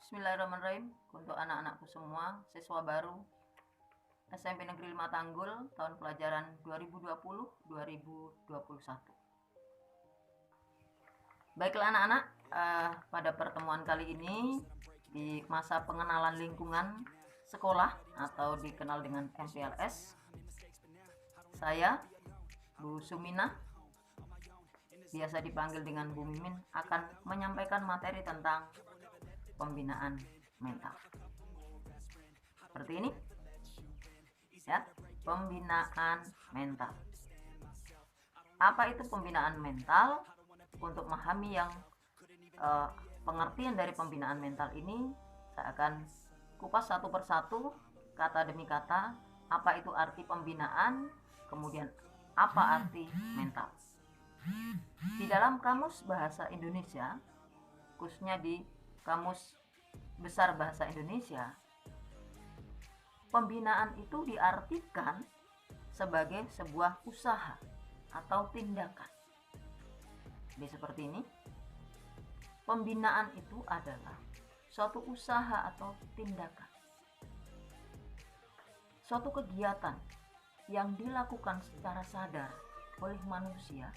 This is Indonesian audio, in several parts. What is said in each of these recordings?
Bismillahirrahmanirrahim. Untuk anak-anakku semua, siswa baru SMP Negeri 5 Tanggul tahun pelajaran 2020-2021. Baiklah anak-anak, pada pertemuan kali ini di masa pengenalan lingkungan sekolah atau dikenal dengan MPLS, saya Bu Suminah, biasa dipanggil dengan Bu Mimin, akan menyampaikan materi tentang pembinaan mental. Seperti ini ya, pembinaan mental. Apa itu pembinaan mental? Untuk memahami yang pengertian dari pembinaan mental ini, saya akan kupas satu persatu, kata demi kata, apa itu arti pembinaan, kemudian apa arti mental. Di dalam Kamus Bahasa Indonesia, khususnya di Kamus Besar Bahasa Indonesia, pembinaan itu diartikan sebagai sebuah usaha atau tindakan. Jadi seperti ini, pembinaan itu adalah suatu usaha atau tindakan, suatu kegiatan yang dilakukan secara sadar oleh manusia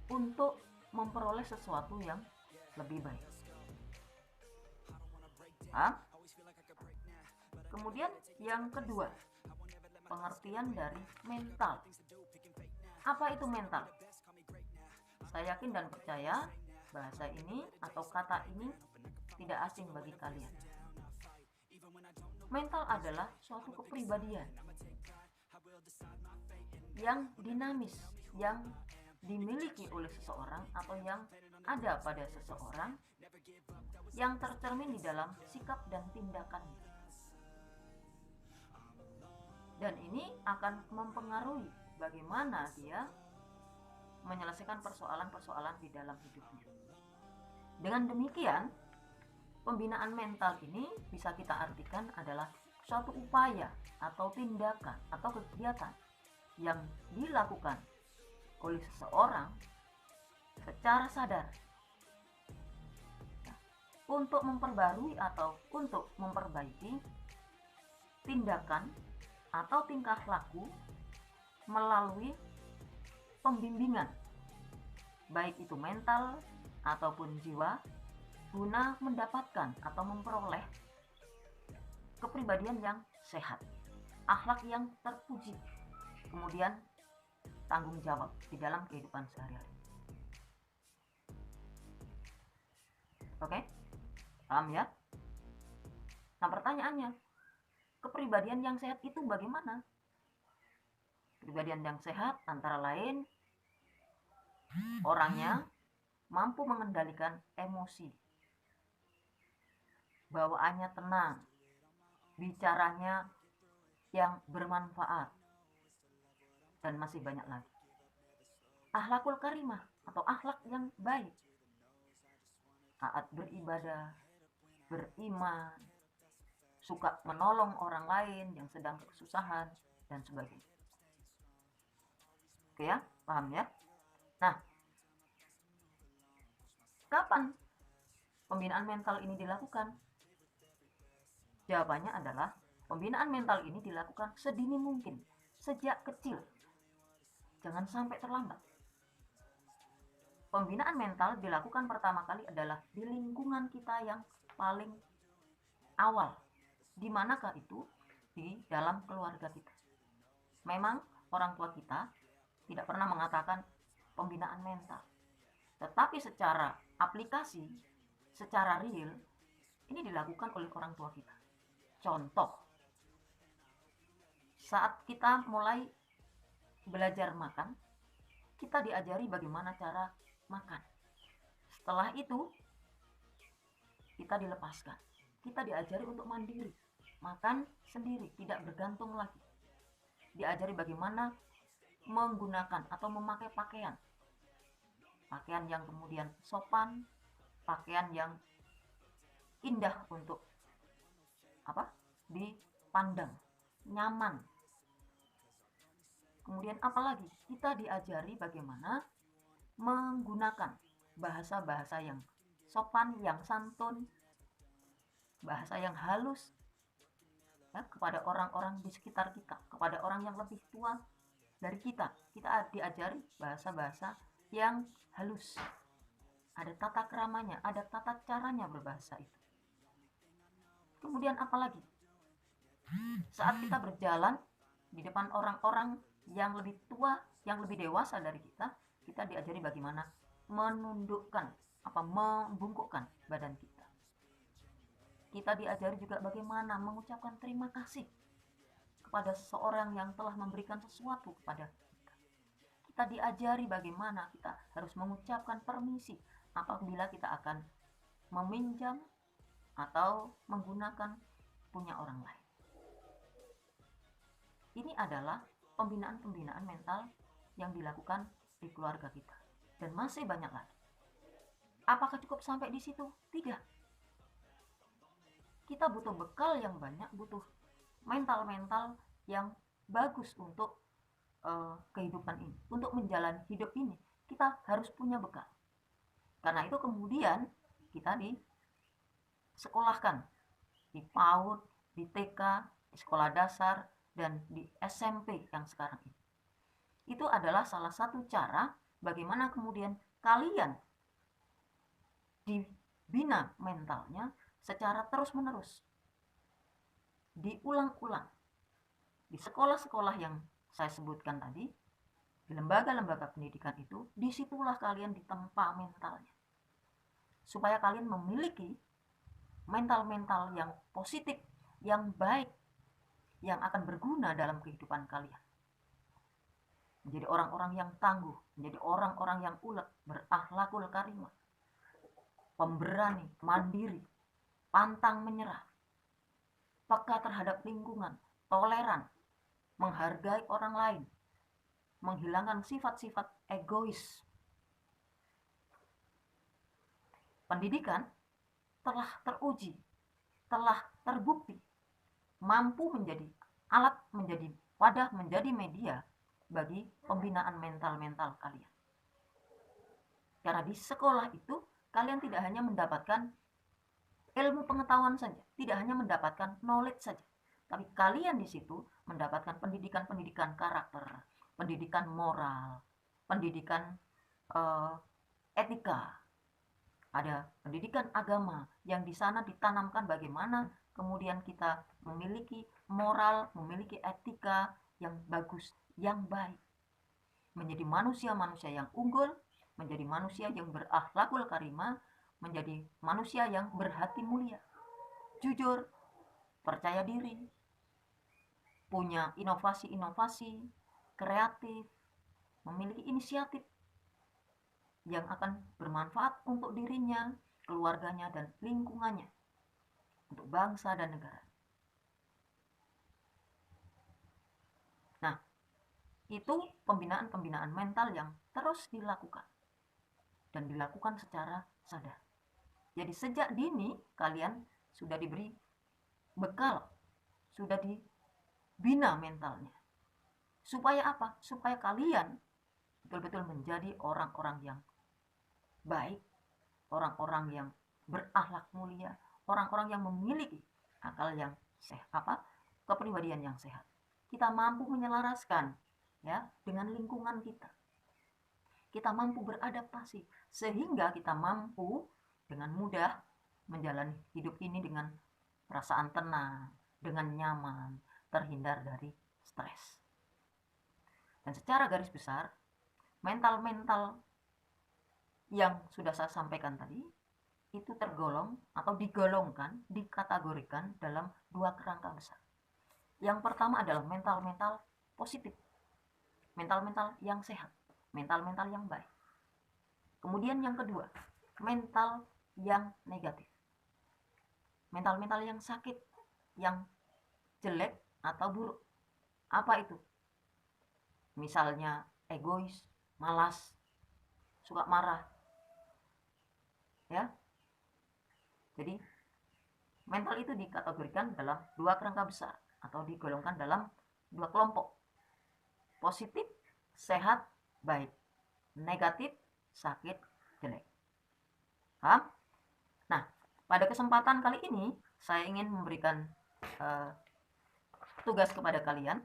untuk memperoleh sesuatu yang lebih baik. Kemudian yang kedua, pengertian dari mental. Apa itu mental? Saya yakin dan percaya bahasa ini atau kata ini tidak asing bagi kalian. Mental adalah suatu kepribadian yang dinamis, yang dimiliki oleh seseorang atau yang ada pada seseorang, yang tercermin di dalam sikap dan tindakannya. Dan ini akan mempengaruhi bagaimana dia menyelesaikan persoalan-persoalan di dalam hidupnya. Dengan demikian, pembinaan mental ini bisa kita artikan adalah suatu upaya atau tindakan atau kegiatan yang dilakukan oleh seseorang secara sadar untuk memperbarui atau untuk memperbaiki tindakan atau tingkah laku melalui pembimbingan, baik itu mental ataupun jiwa, guna mendapatkan atau memperoleh kepribadian yang sehat, akhlak yang terpuji, kemudian tanggung jawab di dalam kehidupan sehari-hari. Oke? Paham ya? Nah, pertanyaannya, kepribadian yang sehat itu bagaimana? Kepribadian yang sehat antara lain orangnya mampu mengendalikan emosi, bawaannya tenang, bicaranya yang bermanfaat, dan masih banyak lagi. Akhlakul karimah atau akhlak yang baik, taat beribadah, beriman, suka menolong orang lain yang sedang kesusahan, dan sebagainya. Oke ya, paham ya? Nah, kapan pembinaan mental ini dilakukan? Jawabannya adalah pembinaan mental ini dilakukan sedini mungkin, sejak kecil. Jangan sampai terlambat. Pembinaan mental dilakukan pertama kali adalah di lingkungan kita yang paling awal. Di manakah itu? Di dalam keluarga kita. Memang orang tua kita tidak pernah mengatakan pembinaan mental, tetapi secara aplikasi, secara real, ini dilakukan oleh orang tua kita. Contoh, saat kita mulai belajar makan, kita diajari bagaimana cara makan. Setelah itu, kita dilepaskan. Kita diajari untuk mandiri, makan sendiri, tidak bergantung lagi. Diajari bagaimana menggunakan atau memakai pakaian yang kemudian sopan, pakaian yang indah untuk dipandang, nyaman. Kemudian apalagi, kita diajari bagaimana menggunakan bahasa-bahasa yang sopan, yang santun, bahasa yang halus, ya, kepada orang-orang di sekitar kita, kepada orang yang lebih tua dari kita. Kita diajari bahasa-bahasa yang halus. Ada tata keramanya, ada tata caranya berbahasa itu. Kemudian apalagi? Saat kita berjalan di depan orang-orang yang lebih tua, yang lebih dewasa dari kita diajari bagaimana menundukkan, membungkukkan badan kita. Kita diajari juga bagaimana mengucapkan terima kasih kepada seseorang yang telah memberikan sesuatu kepada kita. Kita diajari bagaimana kita harus mengucapkan permisi apabila kita akan meminjam atau menggunakan punya orang lain. Ini adalah pembinaan-pembinaan mental yang dilakukan di keluarga kita. Dan masih banyak lagi. Apakah cukup sampai di situ? Tidak. Kita butuh bekal yang banyak, butuh mental-mental yang bagus untuk kehidupan ini. Untuk menjalani hidup ini, kita harus punya bekal. Karena itu kemudian kita disekolahkan di PAUD, di TK, di sekolah dasar, dan di SMP yang sekarang ini. Itu adalah salah satu cara bagaimana kemudian kalian dibina mentalnya secara terus-menerus. Diulang-ulang. Di sekolah-sekolah yang saya sebutkan tadi, di lembaga-lembaga pendidikan itu, disitulah kalian ditempa mentalnya. Supaya kalian memiliki mental-mental yang positif, yang baik, yang akan berguna dalam kehidupan kalian. Menjadi orang-orang yang tangguh, menjadi orang-orang yang ulet, berakhlakul karimah, pemberani, mandiri, pantang menyerah, peka terhadap lingkungan, toleran, menghargai orang lain, menghilangkan sifat-sifat egois. Pendidikan telah teruji, telah terbukti, mampu menjadi alat, menjadi wadah, menjadi media bagi pembinaan mental-mental kalian. Karena di sekolah itu kalian tidak hanya mendapatkan ilmu pengetahuan saja, tidak hanya mendapatkan knowledge saja, tapi kalian di situ mendapatkan pendidikan-pendidikan karakter, pendidikan moral, pendidikan etika, ada pendidikan agama yang di sana ditanamkan bagaimana kemudian kita memiliki moral, memiliki etika yang bagus, yang baik, menjadi manusia-manusia yang unggul, menjadi manusia yang berakhlakul karimah, menjadi manusia yang berhati mulia, jujur, percaya diri, punya inovasi-inovasi, kreatif, memiliki inisiatif yang akan bermanfaat untuk dirinya, keluarganya, dan lingkungannya, untuk bangsa dan negara. Nah, itu pembinaan-pembinaan mental yang terus dilakukan dan dilakukan secara sadar. Jadi sejak dini kalian sudah diberi bekal, sudah dibina mentalnya. Supaya apa? Supaya kalian betul-betul menjadi orang-orang yang baik, orang-orang yang berakhlak mulia, orang-orang yang memiliki akal yang sehat, kepribadian yang sehat. Kita mampu menyelaraskan ya dengan lingkungan kita. Kita mampu beradaptasi sehingga kita mampu dengan mudah menjalani hidup ini dengan perasaan tenang, dengan nyaman, terhindar dari stres. Dan secara garis besar, mental-mental yang sudah saya sampaikan tadi itu tergolong atau digolongkan, dikategorikan dalam dua kerangka besar. Yang pertama adalah mental-mental positif, mental-mental yang sehat, mental-mental yang baik. Kemudian yang kedua, mental yang negatif, mental-mental yang sakit, yang jelek atau buruk. Apa itu? Misalnya egois, malas, suka marah, ya. Jadi mental itu dikategorikan dalam dua kerangka besar atau digolongkan dalam dua kelompok. Positif, sehat, baik. Negatif, sakit, jelek. Paham? Pada kesempatan kali ini, saya ingin memberikan tugas kepada kalian.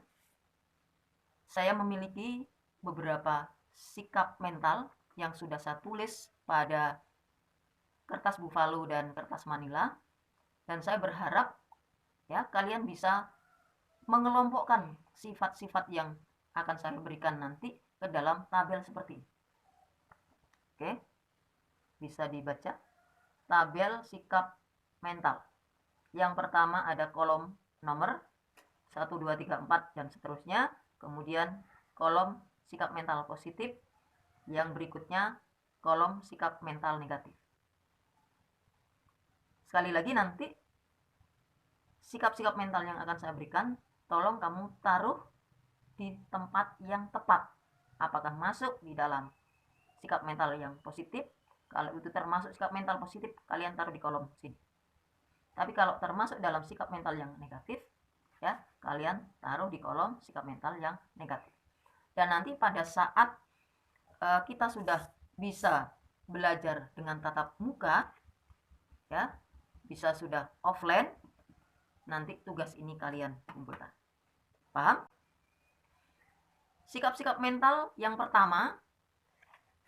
Saya memiliki beberapa sikap mental yang sudah saya tulis pada kertas buffalo dan kertas manila, dan saya berharap ya kalian bisa mengelompokkan sifat-sifat yang akan saya berikan nanti ke dalam tabel seperti ini. Oke, bisa dibaca tabel sikap mental. Yang pertama ada kolom nomor 1, 2, 3, 4 dan seterusnya. Kemudian kolom sikap mental positif. Yang berikutnya kolom sikap mental negatif. Sekali lagi nanti sikap-sikap mental yang akan saya berikan, tolong kamu taruh di tempat yang tepat. Apakah masuk di dalam sikap mental yang positif? Kalau itu termasuk sikap mental positif, kalian taruh di kolom sini. Tapi kalau termasuk dalam sikap mental yang negatif, ya kalian taruh di kolom sikap mental yang negatif. Dan nanti pada saat kita sudah bisa belajar dengan tatap muka, ya bisa sudah offline, nanti tugas ini kalian kumpulkan. Paham? Sikap-sikap mental yang pertama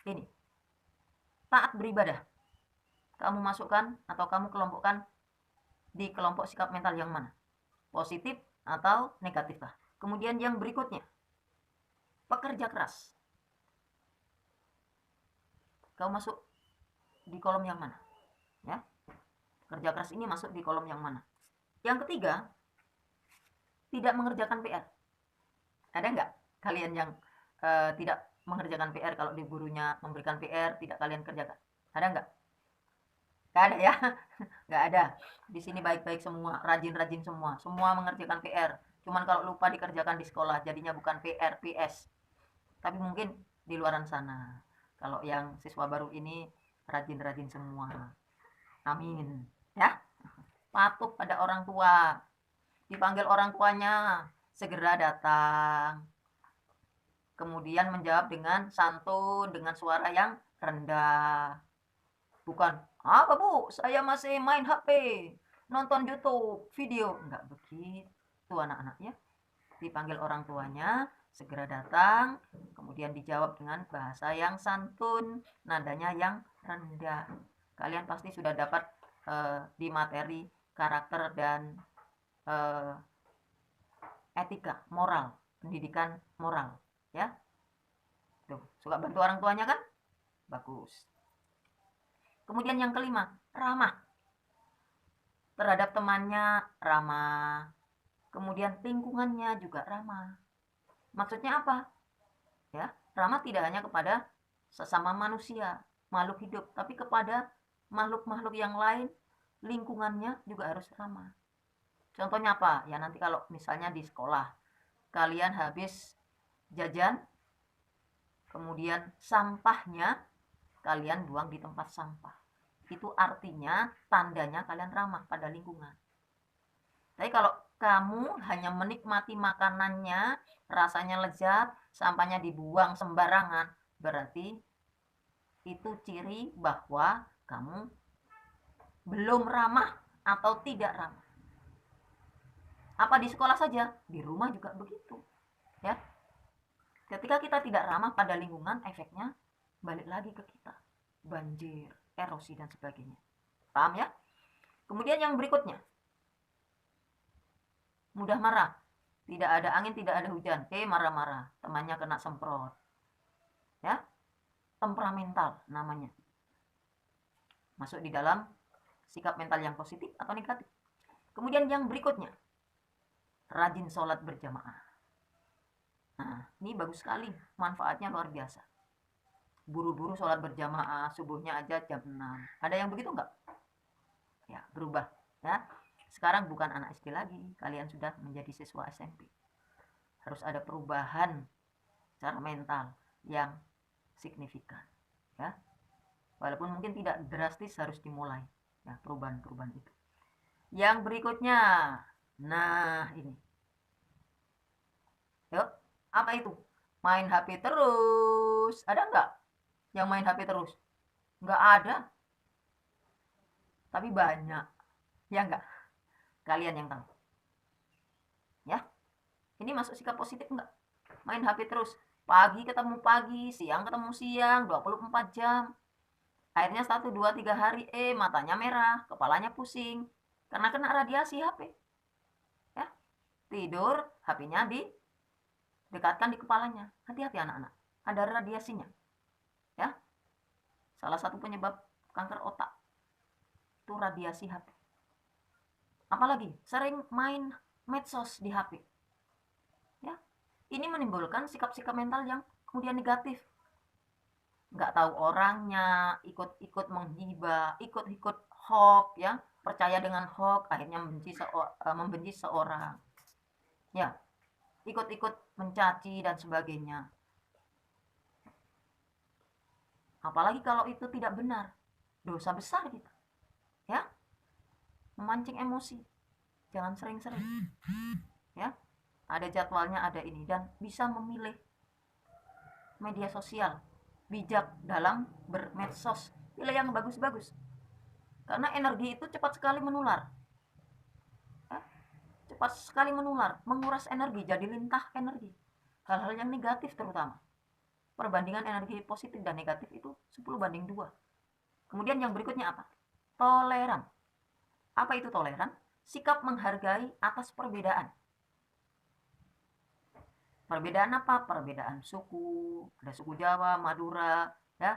ini, taat beribadah. Kamu masukkan atau kamu kelompokkan di kelompok sikap mental yang mana? Positif atau negatif kah? Kemudian yang berikutnya, pekerja keras. Kamu masuk di kolom yang mana? Ya, kerja keras ini masuk di kolom yang mana? Yang ketiga, tidak mengerjakan PR. Ada nggak kalian yang tidak mengerjakan PR? Kalau di gurunya memberikan PR, tidak kalian kerjakan? Ada nggak? Nggak ada ya? Nggak ada. Di sini baik-baik semua, rajin-rajin semua. Semua mengerjakan PR. Cuman kalau lupa dikerjakan di sekolah, jadinya bukan PR, PS. Tapi mungkin di luaran sana. Kalau yang siswa baru ini rajin-rajin semua. Amin. Ya, patuh pada orang tua. Dipanggil orang tuanya, segera datang. Kemudian menjawab dengan santun, dengan suara yang rendah. Bukan, apa bu, saya masih main HP, nonton YouTube, video. Enggak begitu anak-anaknya. Dipanggil orang tuanya, segera datang, kemudian dijawab dengan bahasa yang santun, nadanya yang rendah. Kalian pasti sudah dapat di materi karakter dan etika, moral, pendidikan moral, ya. Tuh, suka bantu orang tuanya kan? Bagus. Kemudian yang kelima, ramah. Terhadap temannya ramah. Kemudian lingkungannya juga ramah. Maksudnya apa? Ya, ramah tidak hanya kepada sesama manusia, makhluk hidup, tapi kepada makhluk-makhluk yang lain, lingkungannya juga harus ramah. Contohnya apa? Ya nanti kalau misalnya di sekolah, kalian habis jajan, kemudian sampahnya kalian buang di tempat sampah. Itu artinya, tandanya kalian ramah pada lingkungan. Tapi kalau kamu hanya menikmati makanannya, rasanya lezat, sampahnya dibuang sembarangan, berarti itu ciri bahwa kamu belum ramah atau tidak ramah. Apa di sekolah saja? Di rumah juga begitu. Ya. Ketika kita tidak ramah pada lingkungan, efeknya balik lagi ke kita. Banjir, erosi dan sebagainya. Paham ya? Kemudian yang berikutnya, mudah marah. Tidak ada angin, tidak ada hujan. Marah-marah. Temannya kena semprot. Ya, temperamental namanya. Masuk di dalam sikap mental yang positif atau negatif. Kemudian yang berikutnya, rajin sholat berjamaah. Nah, ini bagus sekali. Manfaatnya luar biasa. Buru-buru sholat berjamaah, subuhnya aja jam 6. Ada yang begitu enggak? Ya, berubah. Ya, sekarang bukan anak SD lagi. Kalian sudah menjadi siswa SMP. Harus ada perubahan secara mental yang signifikan. Ya, walaupun mungkin tidak drastis, harus dimulai. Ya, perubahan-perubahan itu. Yang berikutnya, nah ini. Yuk, apa itu? Main HP terus. Ada nggak yang main HP terus? Nggak ada. tapi banyak. Ya enggak? Kalian yang tahu. Ya. Ini masuk sikap positif enggak? Main HP terus. Pagi ketemu pagi, siang ketemu siang, 24 jam. Akhirnya 1, 2, 3 hari, matanya merah, kepalanya pusing. Karena kena radiasi HP. Ya. Tidur, HP-nya didekatkan di kepalanya. Hati-hati anak-anak. Ada radiasinya. Ya. Salah satu penyebab kanker otak itu radiasi HP. Apalagi sering main medsos di HP. Ya. Ini menimbulkan sikap-sikap mental yang kemudian negatif. Nggak tahu orangnya, ikut-ikut menghibah, ikut-ikut hoax, ya, percaya dengan hoax, akhirnya membenci seorang, ya, ikut-ikut mencaci dan sebagainya. Apalagi kalau itu tidak benar, dosa besar kita, ya, memancing emosi, jangan sering-sering, ya, ada jadwalnya, ada ini, dan bisa memilih media sosial, bijak dalam bermedsos, pilih yang bagus-bagus, karena energi itu cepat sekali menular, ya, cepat sekali menular, menguras energi, jadi lintah energi, hal-hal yang negatif terutama. Perbandingan energi positif dan negatif itu 10:2. Kemudian yang berikutnya apa? Toleran. Apa itu toleran? Sikap menghargai atas perbedaan. Perbedaan apa? Perbedaan suku, ada suku Jawa, Madura, ya.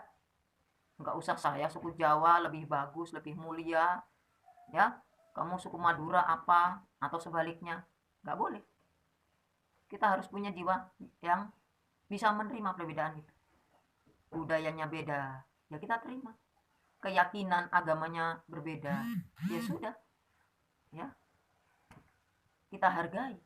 Enggak usah saya suku Jawa lebih bagus, lebih mulia, ya. Kamu suku Madura apa atau sebaliknya? Enggak boleh. Kita harus punya jiwa yang bisa menerima perbedaan itu. Budayanya beda, ya kita terima. Keyakinan agamanya berbeda, ya sudah, ya kita hargai.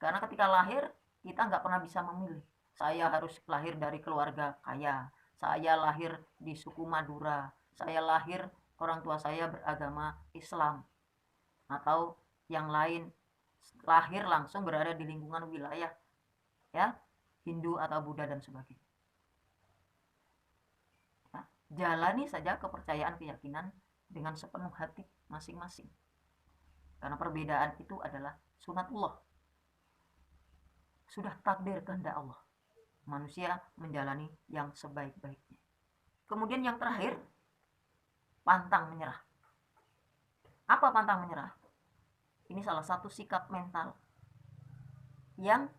Karena ketika lahir kita nggak pernah bisa memilih. Saya harus lahir dari keluarga kaya, saya lahir di suku Madura, saya lahir orang tua saya beragama Islam, atau yang lain lahir langsung berada di lingkungan wilayah, ya, Hindu atau Buddha dan sebagainya. Ya, jalani saja kepercayaan keyakinan dengan sepenuh hati masing-masing. Karena perbedaan itu adalah sunatullah. Sudah takdir kehendak Allah. Manusia menjalani yang sebaik-baiknya. Kemudian yang terakhir, pantang menyerah. Apa pantang menyerah? Ini salah satu sikap mental yang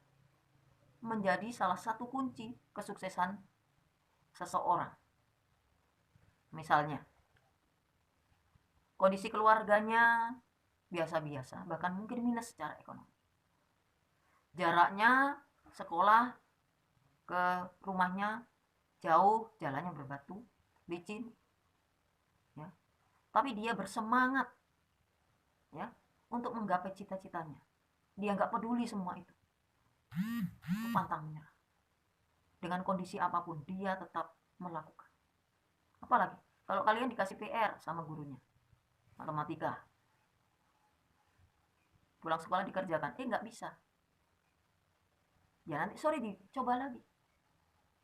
menjadi salah satu kunci kesuksesan seseorang. Misalnya, kondisi keluarganya biasa-biasa, bahkan mungkin minus secara ekonomi. Jaraknya sekolah ke rumahnya jauh, jalannya berbatu, licin, ya. Tapi dia bersemangat, ya, untuk menggapai cita-citanya. Dia nggak peduli semua itu. Pantang menyerah. Dengan kondisi apapun dia tetap melakukan. Apalagi kalau kalian dikasih PR sama gurunya, matematika, pulang sekolah dikerjakan, nggak bisa. Ya nanti sore dicoba lagi.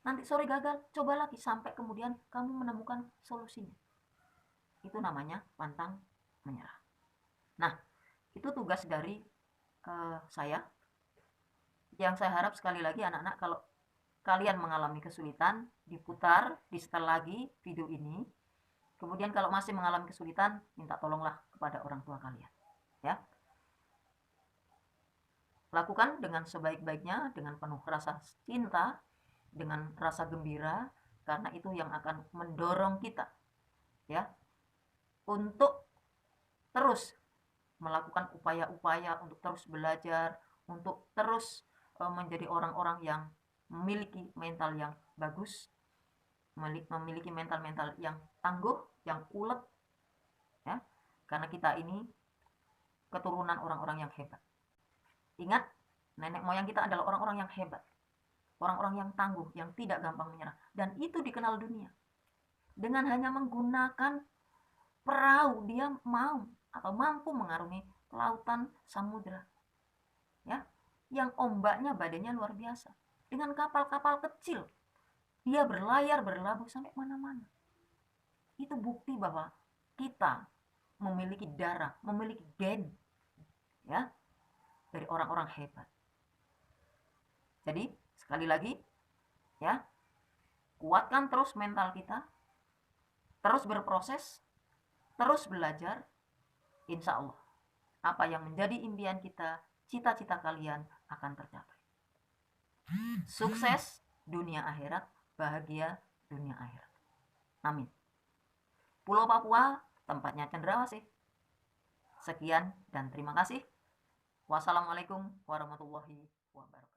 Nanti sore gagal, coba lagi sampai kemudian kamu menemukan solusinya. Itu namanya pantang menyerah. Nah, itu tugas dari saya. Yang saya harap sekali lagi anak-anak, kalau kalian mengalami kesulitan, diputar, di setel lagi video ini. Kemudian kalau masih mengalami kesulitan, minta tolonglah kepada orang tua kalian. Ya. Lakukan dengan sebaik-baiknya, dengan penuh rasa cinta, dengan rasa gembira, karena itu yang akan mendorong kita, ya, untuk terus melakukan upaya-upaya, untuk terus belajar, untuk terus menjadi orang-orang yang memiliki mental yang bagus, memiliki mental-mental yang tangguh, yang ulet, ya, karena kita ini keturunan orang-orang yang hebat. Ingat, nenek moyang kita adalah orang-orang yang hebat, orang-orang yang tangguh, yang tidak gampang menyerah, dan itu dikenal dunia. Dengan hanya menggunakan perahu, dia mau atau mampu mengarungi lautan samudera, ya, yang ombaknya, badainya luar biasa. Dengan kapal-kapal kecil dia berlayar, berlabuh sampai mana-mana. Itu bukti bahwa kita memiliki darah, memiliki gen, ya, dari orang-orang hebat. Jadi sekali lagi, ya, kuatkan terus mental kita, terus berproses, terus belajar, insya Allah apa yang menjadi impian kita, cita-cita kalian akan tercapai. Sukses dunia akhirat, bahagia dunia akhirat. Amin. Pulau Papua, tempatnya cendrawasih. Sekian dan terima kasih. Wassalamualaikum warahmatullahi wabarakatuh.